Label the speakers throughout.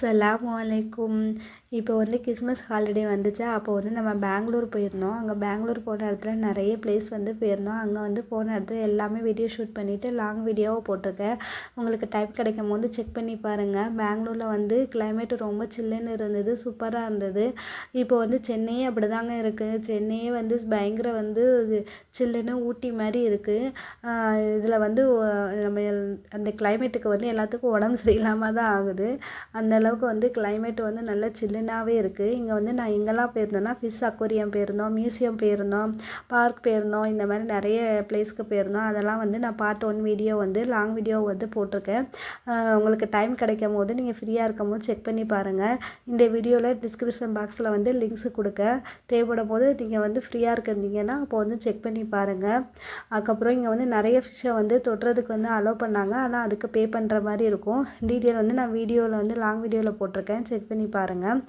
Speaker 1: அஸ்ஸலாமு அலைக்கும். இப்போ வந்து கிறிஸ்மஸ் ஹாலிடே வந்துச்சா, அப்போ வந்து நம்ம பெங்களூர் போயிருந்தோம். அங்கே பெங்களூர் போன இடத்துல நிறைய பிளேஸ் வந்து போயிருந்தோம். அங்கே வந்து போன இடத்துல எல்லாமே வீடியோ ஷூட் பண்ணிவிட்டு லாங் வீடியோவாக போட்டிருக்கேன். உங்களுக்கு டைம் கிடைக்கும் போது செக் பண்ணி பாருங்கள். பெங்களூரில் வந்து கிளைமேட் ரொம்ப சில்லுன்னு இருந்தது, சூப்பராக இருந்தது. இப்போ வந்து சென்னையே அப்படி தாங்க இருக்குது. சென்னையே வந்து பயங்கர வந்து சில்லுன்னு ஊட்டி மாதிரி இருக்குது. இதில் வந்து நம்ம அந்த கிளைமேட்டுக்கு வந்து எல்லாத்துக்கும் உடம்பு சரியில்லாமல் தான் ஆகுது. அந்த அளவுக்கு வந்து கிளைமேட் வந்து நல்ல சில்லுனாகவே இருக்குது. இங்கே வந்து நான் எங்கெல்லாம் போயிருந்தேன்னா, ஃபிஷ் அக்வேரியம் போயிருந்தோம், மியூசியம் போயிருந்தோம், பார்க் போயிருந்தோம். இந்த மாதிரி நிறைய பிளேஸ்க்கு போயிருந்தோம். அதெல்லாம் வந்து நான் பார்ட் 1 வீடியோ வந்து லாங் வீடியோ வந்து போட்டிருக்கேன். உங்களுக்கு டைம் கிடைக்கும் போது நீங்கள் ஃப்ரீயாக இருக்கும் போது செக் பண்ணி பாருங்கள். இந்த வீடியோவில் டிஸ்கிரிப்ஷன் பாக்ஸில் வந்து லிங்க்ஸ் கொடுக்க தேவைப்படும் போது நீங்கள் வந்து ஃப்ரீயாக இருந்தீங்கன்னா அப்போ வந்து செக் பண்ணி பாருங்கள். அதுக்கப்புறம் இங்கே வந்து நிறைய ஃபிஷ்ஷை வந்து தொடுறதுக்கு வந்து அலோவ் பண்ணாங்க. ஆனால் அதுக்கு பே பண்ணுற மாதிரி இருக்கும். டீட்டெயில் வந்து நான் வீடியோவில் வந்து லாங் வீடியோவில் போட்டிருக்கேன், செக் பண்ணி பாருங்கள்.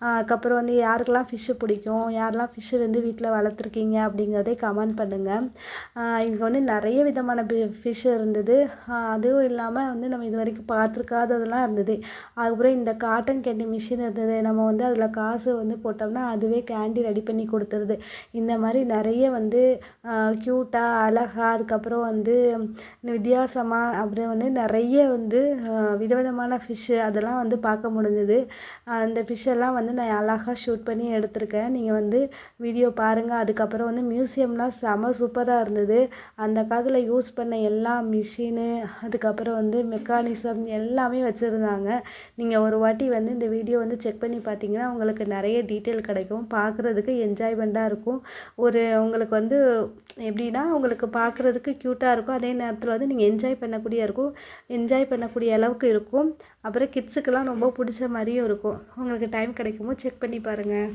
Speaker 1: அதுக்கப்புறம் வந்து யாருக்கெல்லாம் ஃபிஷ்ஷு பிடிக்கும், யாரெல்லாம் ஃபிஷ்ஷு வந்து வீட்டில் வளர்த்துருக்கீங்க அப்படிங்கிறதே கமெண்ட் பண்ணுங்கள். இங்கே வந்து நிறைய விதமான ஃபிஷ் இருந்தது. அதுவும் இல்லாமல் வந்து நம்ம இது வரைக்கும் பார்த்துருக்காததெல்லாம் இருந்தது. அதுக்கப்புறம் இந்த காட்டன் கேண்டி மிஷின் இருந்தது. நம்ம வந்து அதில் காசு வந்து போட்டோம்னா அதுவே கேண்டி ரெடி பண்ணி கொடுத்துருது. இந்த மாதிரி நிறைய வந்து க்யூட்டாக அழகா, அதுக்கப்புறம் வந்து வித்தியாசமாக அப்புறம் வந்து நிறைய வந்து விதவிதமான ஃபிஷ்ஷு அதெல்லாம் வந்து பார்க்க முடிஞ்சுது. அந்த ஃபிஷ்ஷெல்லாம் வந்து நான் அழகாக ஷூட் பண்ணி எடுத்திருக்கேன். நீங்கள் வந்து வீடியோ பாருங்கள். அதுக்கப்புறம் வந்து மியூசியம்லாம் செம சூப்பராக இருந்தது. அந்த காலத்தில் யூஸ் பண்ண எல்லா மிஷினு, அதுக்கப்புறம் வந்து மெக்கானிசம் எல்லாமே வச்சுருந்தாங்க. நீங்கள் ஒரு வாட்டி வந்து இந்த வீடியோ வந்து செக் பண்ணி பார்த்தீங்கன்னா உங்களுக்கு நிறைய டீட்டெயில் கிடைக்கும். பார்க்குறதுக்கு என்ஜாய்மெண்ட்டாக இருக்கும். உங்களுக்கு வந்து எப்படின்னா உங்களுக்கு பார்க்குறதுக்கு க்யூட்டாக இருக்கும். அதே நேரத்தில் வந்து நீங்கள் என்ஜாய் பண்ணக்கூடிய அளவுக்கு இருக்கும். அப்புறம் கிட்ஸுக்கெல்லாம் ரொம்ப பிடிச்ச மாதிரியும் இருக்கும். உங்களுக்கு டைம் கிடைக்குமோ செக் பண்ணி பாருங்கள்.